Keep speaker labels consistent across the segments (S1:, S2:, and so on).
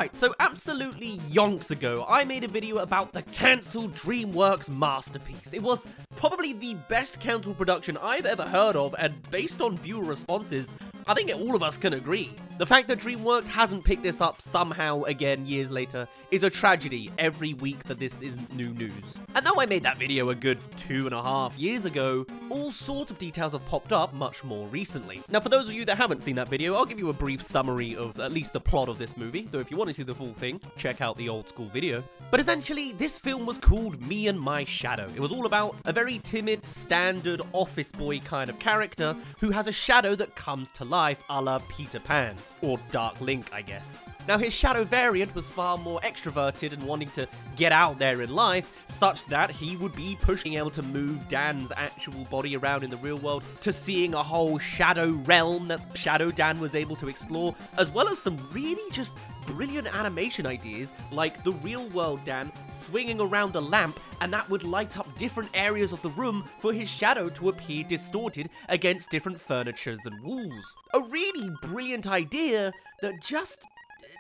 S1: Right, so absolutely yonks ago, I made a video about the cancelled DreamWorks masterpiece. It was probably the best cancelled production I've ever heard of, and based on viewer responses, I think all of us can agree. The fact that DreamWorks hasn't picked this up somehow again years later is a tragedy every week that this isn't new news. And though I made that video a good 2.5 years ago, all sorts of details have popped up much more recently. Now, for those of you that haven't seen that video, I'll give you a brief summary of at least the plot of this movie, though if you want to see the full thing, check out the old school video. But essentially, this film was called Me and My Shadow. It was all about a very timid, standard office boy kind of character who has a shadow that comes to life a la Peter Pan, or Dark Link, I guess. Now, his shadow variant was far more extroverted and wanting to get out there in life, such that he would be pushing able to move Dan's actual body around in the real world to seeing a whole shadow realm that Shadow Dan was able to explore, as well as some really just brilliant animation ideas, like the real world Dan swinging around a lamp and that would light up different areas of the room for his shadow to appear distorted against different furnitures and walls. A really brilliant idea that just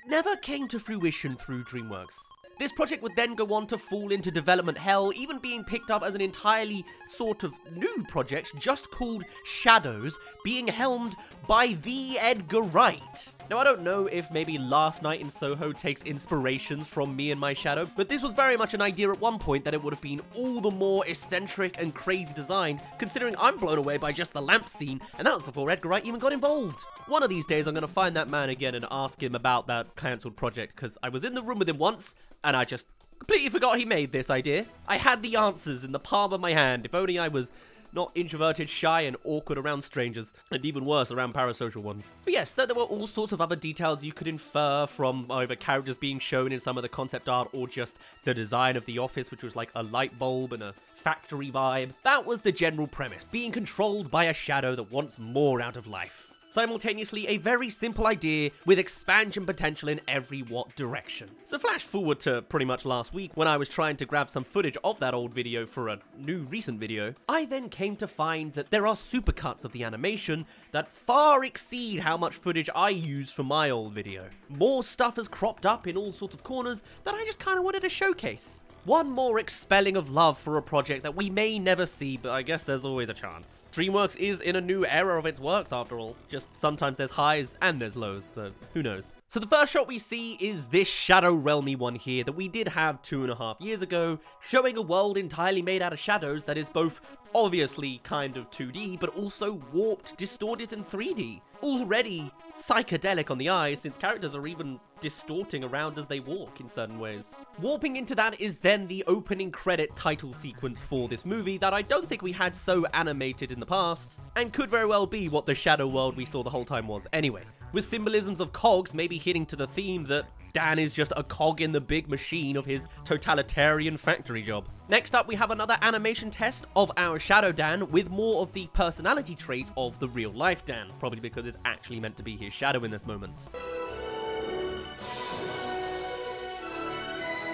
S1: never came to fruition through DreamWorks. This project would then go on to fall into development hell, even being picked up as an entirely sort of new project just called Shadows, being helmed by the Edgar Wright. Now, I don't know if maybe Last Night in Soho takes inspirations from Me and My Shadow, but this was very much an idea at one point that it would have been all the more eccentric and crazy design, considering I'm blown away by just the lamp scene, and that was before Edgar Wright even got involved. One of these days, I'm going to find that man again and ask him about that cancelled project, because I was in the room with him once, and I just completely forgot he made this idea. I had the answers in the palm of my hand. If only I was not introverted, shy, and awkward around strangers, and even worse, around parasocial ones. But yes, there were all sorts of other details you could infer from either characters being shown in some of the concept art, or just the design of the office, which was like a light bulb and a factory vibe. That was the general premise, being controlled by a shadow that wants more out of life. Simultaneously, a very simple idea with expansion potential in every direction. So flash forward to pretty much last week when I was trying to grab some footage of that old video for a new recent video. I then came to find that there are supercuts of the animation that far exceed how much footage I used for my old video. More stuff has cropped up in all sorts of corners that I just kind of wanted to showcase. One more expelling of love for a project that we may never see, but I guess there's always a chance. DreamWorks is in a new era of its works after all. Just sometimes there's highs and there's lows, so who knows. So the first shot we see is this Shadow Realmy one here that we did have 2.5 years ago, showing a world entirely made out of shadows that is both obviously kind of 2D, but also warped, distorted, and 3D. Already psychedelic on the eyes, since characters are even distorting around as they walk in certain ways. Warping into that is then the opening credit title sequence for this movie that I don't think we had so animated in the past, and could very well be what the shadow world we saw the whole time was anyway, with symbolisms of cogs maybe hitting to the theme that Dan is just a cog in the big machine of his totalitarian factory job. Next up, we have another animation test of our Shadow Dan with more of the personality traits of the real life Dan, probably because it's actually meant to be his shadow in this moment.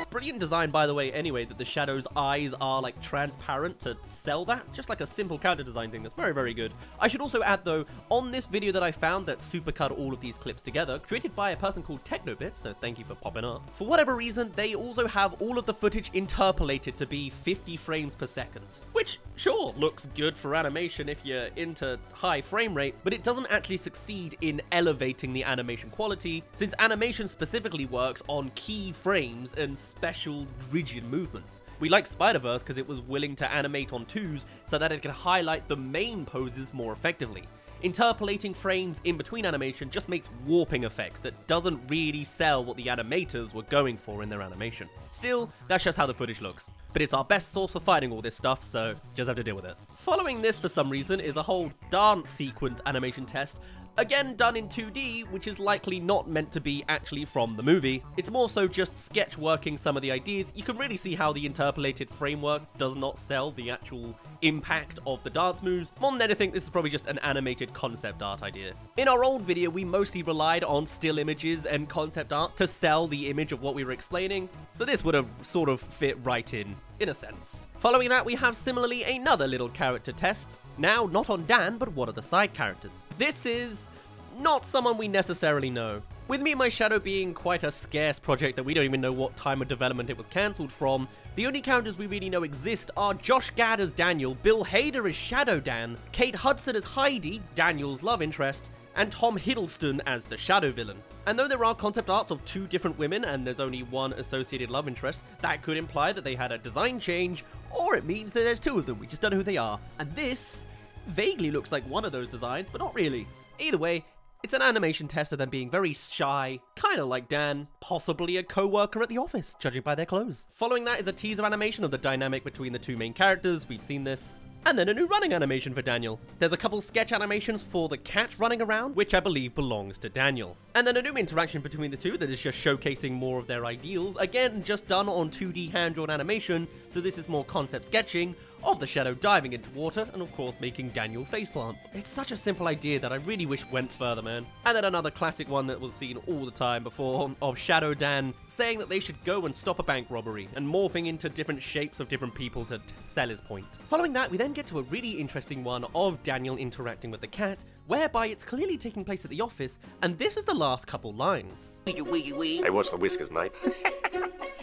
S1: Brilliant design, by the way, anyway, that the Shadow's eyes are like transparent to sell that. Just like a simple character design thing that's very, very good. I should also add though, on this video that I found that supercut all of these clips together, created by a person called Technobits, so thank you for popping up. For whatever reason, they also have all of the footage interpolated to be 50 frames per second, which sure looks good for animation if you're into high frame rate, but it doesn't actually succeed in elevating the animation quality, since animation specifically works on key frames and special rigid movements. We like Spider-Verse because it was willing to animate on twos so that it could highlight the main poses more effectively. Interpolating frames in between animation just makes warping effects that doesn't really sell what the animators were going for in their animation. Still, that's just how the footage looks. But it's our best source for finding all this stuff, so just have to deal with it. Following this for some reason is a whole dance sequence animation test, again done in 2D, which is likely not meant to be actually from the movie. It's more so just sketch working some of the ideas. You can really see how the interpolated framework does not sell the actual impact of the dance moves. More than anything, this is probably just an animated concept art idea. In our old video, we mostly relied on still images and concept art to sell the image of what we were explaining, so this would have sort of fit right in a sense. Following that, we have similarly another little character test. Now, not on Dan, but one of the side characters. This is not someone we necessarily know. With Me and My Shadow being quite a scarce project that we don't even know what time of development it was cancelled from, the only characters we really know exist are Josh Gad as Daniel, Bill Hader as Shadow Dan, Kate Hudson as Heidi, Daniel's love interest, and Tom Hiddleston as the Shadow villain. And though there are concept arts of 2 different women and there's only 1 associated love interest, that could imply that they had a design change, or it means that there's 2 of them, we just don't know who they are. And this vaguely looks like one of those designs, but not really. Either way, it's an animation test of them being very shy, kinda like Dan, possibly a co-worker at the office, judging by their clothes. Following that is a teaser animation of the dynamic between the 2 main characters, we've seen this. And then a new running animation for Daniel. There's a couple sketch animations for the cat running around, which I believe belongs to Daniel. And then a new interaction between the 2 that is just showcasing more of their ideals, again just done on 2D hand-drawn animation, so this is more concept sketching of the Shadow diving into water, and of course making Daniel faceplant. It's such a simple idea that I really wish went further, man. And then another classic one that was seen all the time before, of Shadow Dan saying that they should go and stop a bank robbery, and morphing into different shapes of different people to sell his point. Following that, we then get to a really interesting one of Daniel interacting with the cat, whereby it's clearly taking place at the office, and this is the last couple lines.
S2: Hey, what's the whiskers, mate?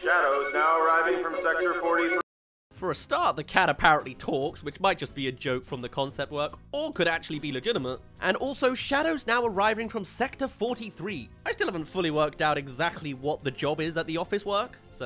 S3: Shadows now arriving from Sector 43.
S1: For a start, the cat apparently talks, which might just be a joke from the concept work, or could actually be legitimate. And also, Shadow's now arriving from Sector 43. I still haven't fully worked out exactly what the job is at the office work. It's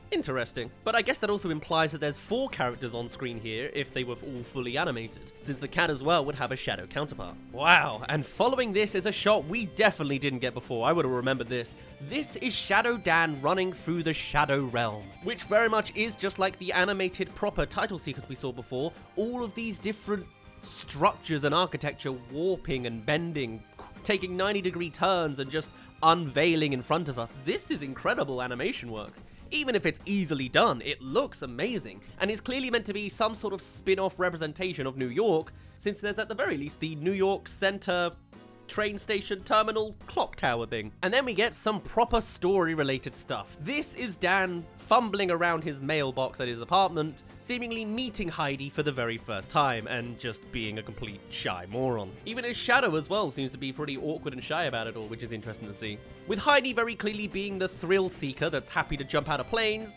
S1: interesting. But I guess that also implies that there's 4 characters on screen here if they were all fully animated, since the cat as well would have a Shadow counterpart. Wow, and following this is a shot we definitely didn't get before. I would have remembered this. This is Shadow Dan running through the Shadow Realm, which very much is just like the animated proper title sequence we saw before. All of these different structures and architecture warping and bending, taking 90-degree turns and just unveiling in front of us. This is incredible animation work. Even if it's easily done, it looks amazing, and is clearly meant to be some sort of spin-off representation of New York, since there's at the very least the New York Center train station terminal clock tower thing. And then we get some proper story related stuff. This is Dan fumbling around his mailbox at his apartment, seemingly meeting Heidi for the very first time and just being a complete shy moron. Even his Shadow as well seems to be pretty awkward and shy about it all, which is interesting to see. With Heidi very clearly being the thrill seeker that's happy to jump out of planes.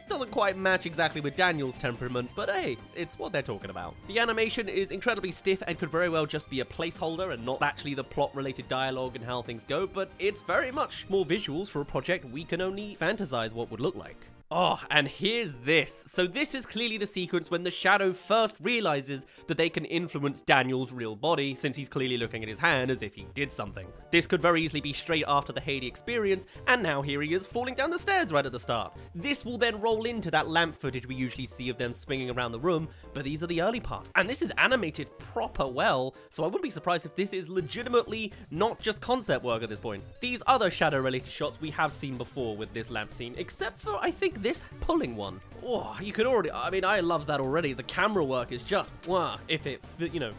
S1: Doesn't quite match exactly with Daniel's temperament, but hey, it's what they're talking about. The animation is incredibly stiff and could very well just be a placeholder and not actually the plot-related dialogue and how things go, but it's very much more visuals for a project we can only fantasize what would look like. Oh, and here's this. So this is clearly the sequence when the Shadow first realizes that they can influence Daniel's real body, since he's clearly looking at his hand as if he did something. This could very easily be straight after the Heidi experience, and now here he is falling down the stairs right at the start. This will then roll into that lamp footage we usually see of them swinging around the room, but these are the early parts. And this is animated proper well, so I wouldn't be surprised if this is legitimately not just concept work at this point. These other Shadow-related shots we have seen before with this lamp scene, except for, I think, this pulling one. Oh, you could already, I mean, I love that already. The camera work is just, if it,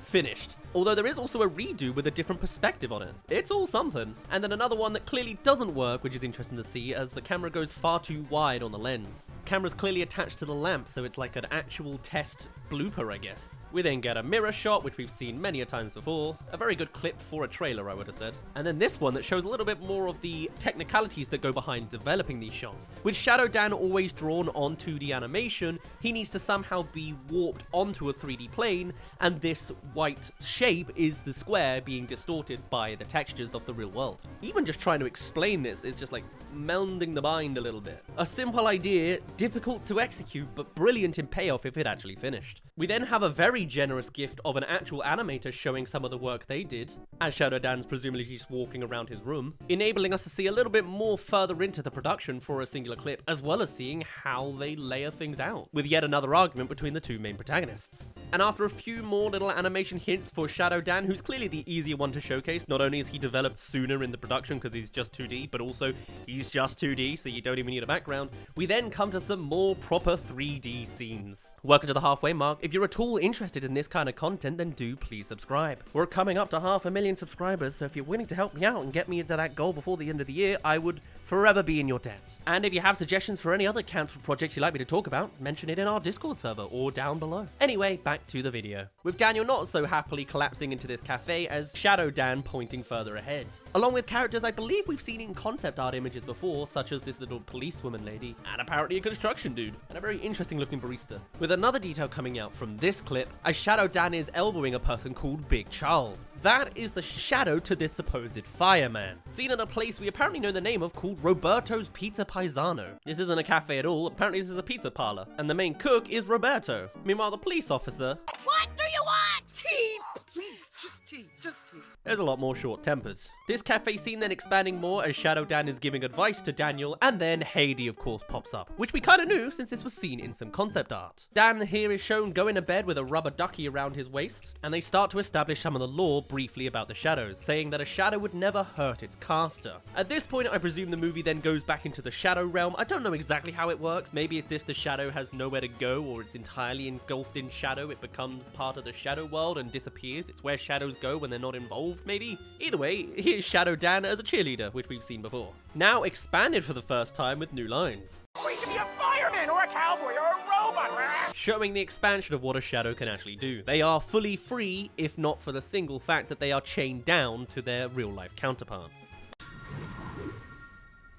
S1: finished. Although there is also a redo with a different perspective on it. It's all something. And then another one that clearly doesn't work, which is interesting to see, as the camera goes far too wide on the lens. Camera's clearly attached to the lamp, so it's like an actual test blooper, I guess. We then get a mirror shot, which we've seen many a times before. A very good clip for a trailer, I would have said. And then this one that shows a little bit more of the technicalities that go behind developing these shots. With Shadow Dan always drawn on 2D animation, he needs to somehow be warped onto a 3D plane, and this white shape is the square being distorted by the textures of the real world. Even just trying to explain this is just like melding the mind a little bit. A simple idea, difficult to execute, but brilliant in payoff if it actually finished. We then have a very generous gift of an actual animator showing some of the work they did, as Shadow Dan's presumably just walking around his room, enabling us to see a little bit more further into the production for a singular clip, as well as seeing how they layer things out, with yet another argument between the 2 main protagonists. And after a few more little animation hints for Shadow Dan, who's clearly the easier one to showcase, not only is he developed sooner in the production because he's just 2D, but also he's just 2D, so you don't even need a background, we then come to some more proper 3D scenes. Welcome to the halfway mark. If you're at all interested in this kind of content, then do please subscribe. We're coming up to 500,000 subscribers, so if you're willing to help me out and get me into that goal before the end of the year, I would forever be in your debt. And if you have suggestions for any other cancelled projects you'd like me to talk about, mention it in within our Discord server or down below. Anyway, back to the video. With Daniel not so happily collapsing into this cafe as Shadow Dan pointing further ahead. Along with characters I believe we've seen in concept art images before, such as this little policewoman lady, and apparently a construction dude, and a very interesting looking barista. With another detail coming out from this clip, as Shadow Dan is elbowing a person called Big Charles. That is the shadow to this supposed fireman. Seen in a place we apparently know the name of called Roberto's Pizza Paisano. This isn't a cafe at all, apparently this is a pizza parlor, and the main cook is Roberto. Meanwhile, the police officer...
S4: What do you want? Tea! Please, just tea, just tea.
S1: There's a lot more short-tempered. This cafe scene then expanding more as Shadow Dan is giving advice to Daniel, and then Heidi of course pops up, which we kinda knew since this was seen in some concept art. Dan here is shown going to bed with a rubber ducky around his waist, and they start to establish some of the lore briefly about the shadows, saying that a shadow would never hurt its caster. At this point, I presume the movie then goes back into the shadow realm. I don't know exactly how it works. Maybe it's if the shadow has nowhere to go, or it's entirely engulfed in shadow, it becomes part of the shadow world and disappears. It's where shadows go when they're not involved, maybe? Either way, here's Shadow Dan as a cheerleader, which we've seen before. Now expanded for the first time with new lines.
S4: We can be a fireman or a cowboy or a robot,
S1: showing the expansion of what a shadow can actually do. They are fully free, if not for the single fact that they are chained down to their real-life counterparts.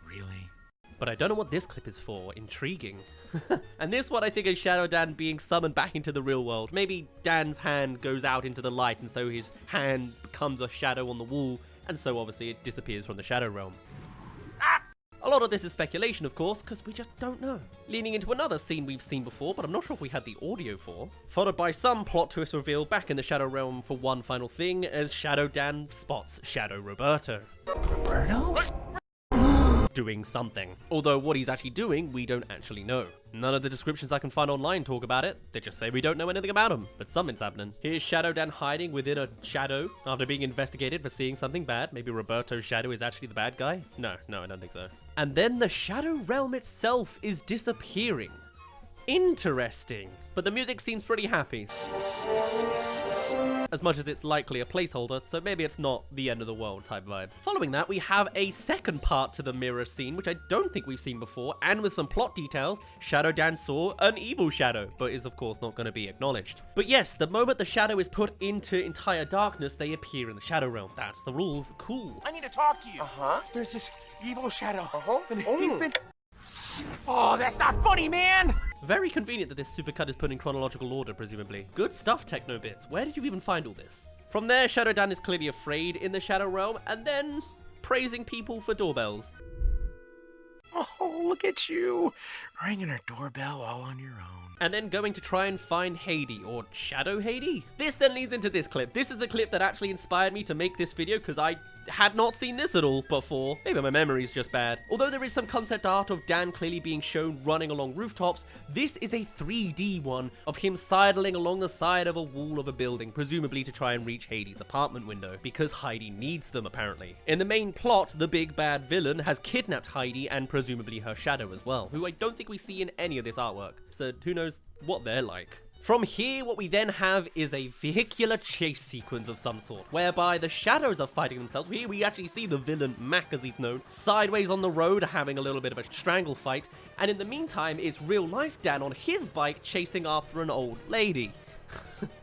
S4: Really?
S1: But I don't know what this clip is for. Intriguing. And this one I think is Shadow Dan being summoned back into the real world. Maybe Dan's hand goes out into the light and so his hand becomes a shadow on the wall, and so obviously it disappears from the shadow realm. A lot of this is speculation, of course, because we just don't know. Leaning into another scene we've seen before, but I'm not sure if we had the audio for. Followed by some plot twist reveal back in the Shadow Realm for one final thing, as Shadow Dan spots Shadow Roberto.
S4: Roberto?
S1: Doing something. Although what he's actually doing, we don't actually know. None of the descriptions I can find online talk about it. They just say we don't know anything about him, but something's happening. Here's Shadow Dan hiding within a shadow after being investigated for seeing something bad. Maybe Roberto's shadow is actually the bad guy? No, I don't think so. And then the Shadow Realm itself is disappearing. Interesting. But the music seems pretty happy. As much as it's likely a placeholder, so maybe it's not the end of the world type vibe. Following that, we have a second part to the mirror scene, which I don't think we've seen before, and with some plot details, Shadow Dan saw an evil shadow, but is of course not going to be acknowledged. But yes, the moment the shadow is put into entire darkness, they appear in the Shadow Realm. That's the rules. Cool.
S4: I need to talk to you. There's this evil shadow. And he's been... Oh, that's not funny, man!
S1: Very convenient that this supercut is put in chronological order, presumably. Good stuff, Technobits. Where did you even find all this? From there, Shadow Dan is clearly afraid in the Shadow Realm, and then praising people for doorbells.
S4: Oh, look at you. Ringing her doorbell all on your own.
S1: And then going to try and find Heidi, or Shadow Heidi? This then leads into this clip. This is the clip that actually inspired me to make this video, because I had not seen this at all before. Maybe my memory's just bad. Although there is some concept art of Dan clearly being shown running along rooftops, this is a 3D one of him sidling along the side of a wall of a building, presumably to try and reach Heidi's apartment window, because Heidi needs them apparently. In the main plot, the big bad villain has kidnapped Heidi and presumably her shadow as well, who I don't think we see in any of this artwork, so who knows what they're like. From here, what we then have is a vehicular chase sequence of some sort, whereby the shadows are fighting themselves. Here we actually see the villain, Mac as he's known, sideways on the road having a little bit of a strangle fight, and in the meantime, it's real life Dan on his bike chasing after an old lady.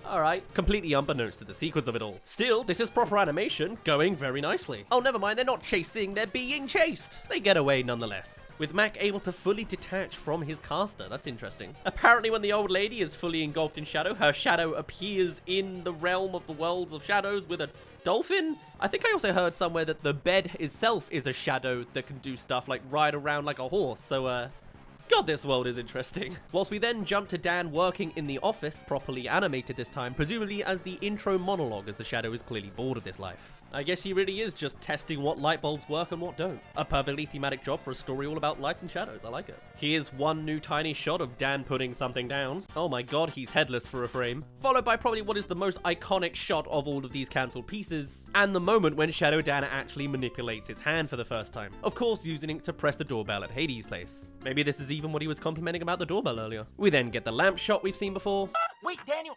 S1: Alright, completely unbeknownst to the sequence of it all. Still, this is proper animation, going very nicely. Oh, never mind, they're not chasing, they're being chased. They get away nonetheless, with Mac able to fully detach from his caster. That's interesting. Apparently, when the old lady is fully engulfed in shadow, her shadow appears in the realm of the worlds of shadows with a dolphin? I think I also heard somewhere that the bed itself is a shadow that can do stuff like ride around like a horse, so God, this world is interesting. Whilst we then jump to Dan working in the office, properly animated this time, presumably as the intro monologue, as the shadow is clearly bored of this life. I guess he really is just testing what light bulbs work and what don't. A perfectly thematic job for a story all about lights and shadows. I like it. Here's one new tiny shot of Dan putting something down. Oh my god, he's headless for a frame. Followed by probably what is the most iconic shot of all of these cancelled pieces, and the moment when Shadow Dan actually manipulates his hand for the first time. Of course, using it to press the doorbell at Heidi's place. Maybe this is even what he was complimenting about the doorbell earlier. We then get the lamp shot we've seen before.
S4: Wait, Daniel.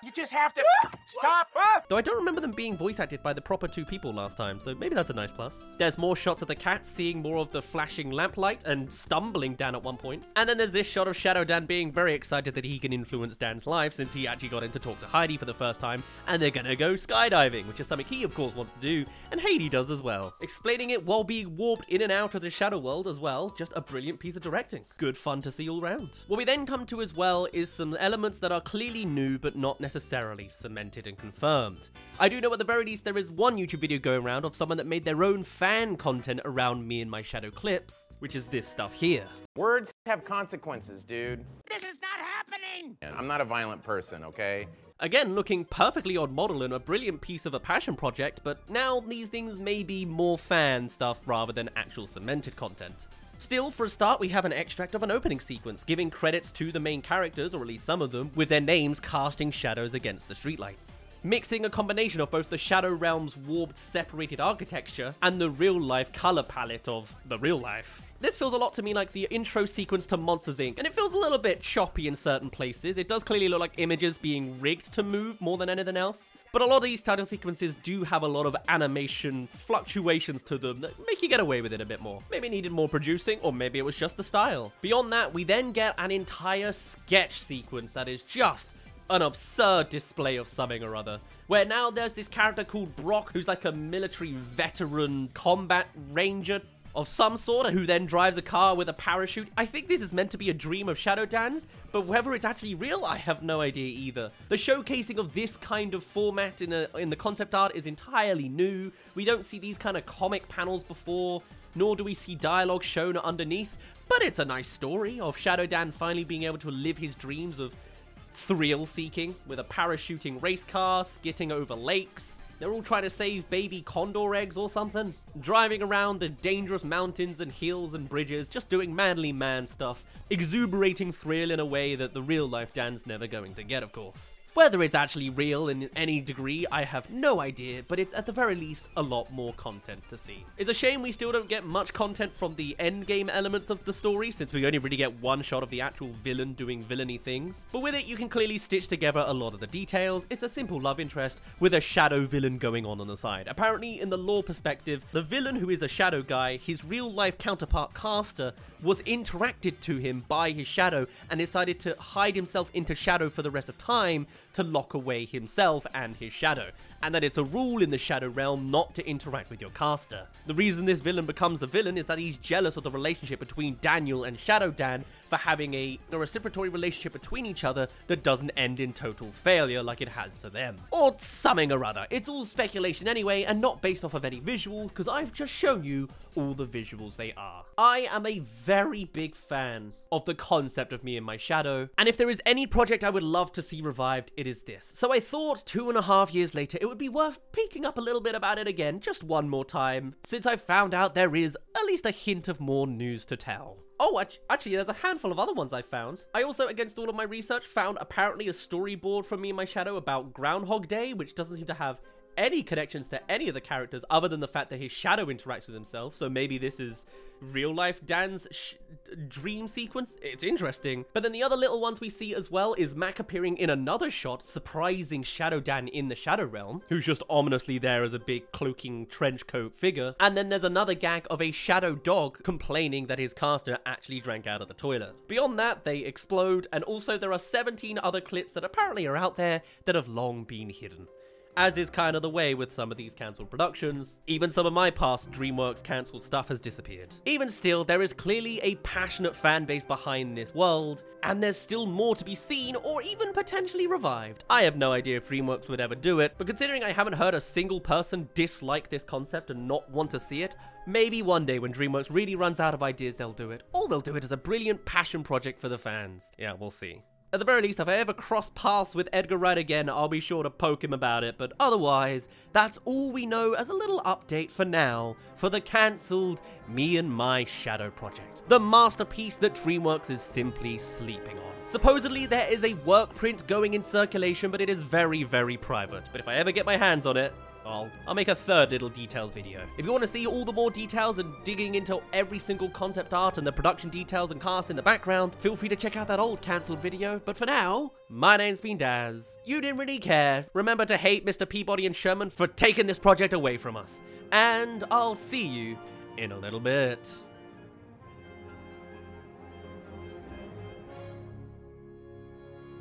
S4: You just have to stop.
S1: Though I don't remember them being voice acted by the proper two people last time, so maybe that's a nice plus. There's more shots of the cat seeing more of the flashing lamplight and stumbling Dan at one point. And then there's this shot of Shadow Dan being very excited that he can influence Dan's life since he actually got in to talk to Heidi for the first time, and they're gonna go skydiving, which is something he of course wants to do, and Heidi does as well. Explaining it while being warped in and out of the Shadow World as well, just a brilliant piece of directing. Good fun to see all round. What we then come to as well is some elements that are clearly new but not necessarily cemented and confirmed. I do know at the very least there is one YouTube video going around of someone that made their own fan content around me and my Shadow clips, which is this stuff here.
S5: Words have consequences, dude.
S4: This is not happening.
S5: I'm not a violent person, okay?
S1: Again, looking perfectly on model and a brilliant piece of a passion project, but now these things may be more fan stuff rather than actual cemented content. Still, for a start, we have an extract of an opening sequence, giving credits to the main characters, or at least some of them, with their names casting shadows against the streetlights. Mixing a combination of both the Shadow Realm's warped, separated architecture and the real-life color palette of the real life. This feels a lot to me like the intro sequence to Monsters, Inc., and it feels a little bit choppy in certain places. It does clearly look like images being rigged to move more than anything else, but a lot of these title sequences do have a lot of animation fluctuations to them that make you get away with it a bit more. Maybe it needed more producing, or maybe it was just the style. Beyond that, we then get an entire sketch sequence that is just an absurd display of something or other, where now there's this character called Brock who's like a military veteran combat ranger of some sort, who then drives a car with a parachute. I think this is meant to be a dream of Shadow Dan's, but whether it's actually real, I have no idea either. The showcasing of this kind of format in the concept art is entirely new. We don't see these kind of comic panels before, nor do we see dialogue shown underneath, but it's a nice story of Shadow Dan finally being able to live his dreams of thrill-seeking with a parachuting race car, skitting over lakes. They're all trying to save baby condor eggs or something. Driving around the dangerous mountains and hills and bridges, just doing manly man stuff. Exuberating thrill in a way that the real life Dan's never going to get, of course. Whether it's actually real in any degree, I have no idea, but it's at the very least a lot more content to see. It's a shame we still don't get much content from the endgame elements of the story, since we only really get one shot of the actual villain doing villainy things. But with it, you can clearly stitch together a lot of the details. It's a simple love interest with a shadow villain going on the side. Apparently, in the lore perspective, the villain who is a shadow guy, his real-life counterpart Caster, was interacted to him by his shadow and decided to hide himself into shadow for the rest of time to lock away himself and his shadow, and that it's a rule in the Shadow Realm not to interact with your caster. The reason this villain becomes the villain is that he's jealous of the relationship between Daniel and Shadow Dan for having a reciprocatory relationship between each other that doesn't end in total failure like it has for them. Or something or other. It's all speculation anyway, and not based off of any visuals, because I've just shown you all the visuals they are. I am a very big fan of the concept of me and my shadow, and if there is any project I would love to see revived, it is this. So I thought 2.5 years later it would be worth peeking up a little bit about it again, just one more time, since I found out there is at least a hint of more news to tell. Oh, actually, there's a handful of other ones I found. I also, against all of my research, found apparently a storyboard from me and my shadow about Groundhog Day, which doesn't seem to have any connections to any of the characters other than the fact that his shadow interacts with himself. So maybe this is real life Dan's dream sequence. It's interesting. But then the other little ones we see as well is Mac appearing in another shot, surprising Shadow Dan in the Shadow Realm, who's just ominously there as a big cloaking trench coat figure. And then there's another gag of a shadow dog complaining that his caster actually drank out of the toilet. Beyond that, they explode, and also there are 17 other clips that apparently are out there that have long been hidden. As is kind of the way with some of these cancelled productions, even some of my past DreamWorks cancelled stuff has disappeared. Even still, there is clearly a passionate fan base behind this world, and there's still more to be seen or even potentially revived. I have no idea if DreamWorks would ever do it, but considering I haven't heard a single person dislike this concept and not want to see it, maybe one day when DreamWorks really runs out of ideas they'll do it, or they'll do it as a brilliant passion project for the fans. Yeah, we'll see. At the very least, if I ever cross paths with Edgar Wright again, I'll be sure to poke him about it, but otherwise, that's all we know as a little update for now for the cancelled Me and My Shadow project, the masterpiece that DreamWorks is simply sleeping on. Supposedly, there is a work print going in circulation, but it is very, very private, but if I ever get my hands on it, I'll make a third Little Details video. If you want to see all the more details and digging into every single concept art and the production details and cast in the background, feel free to check out that old cancelled video. But for now, my name's been Daz. You didn't really care. Remember to hate Mr. Peabody and Sherman for taking this project away from us. And I'll see you in a little bit.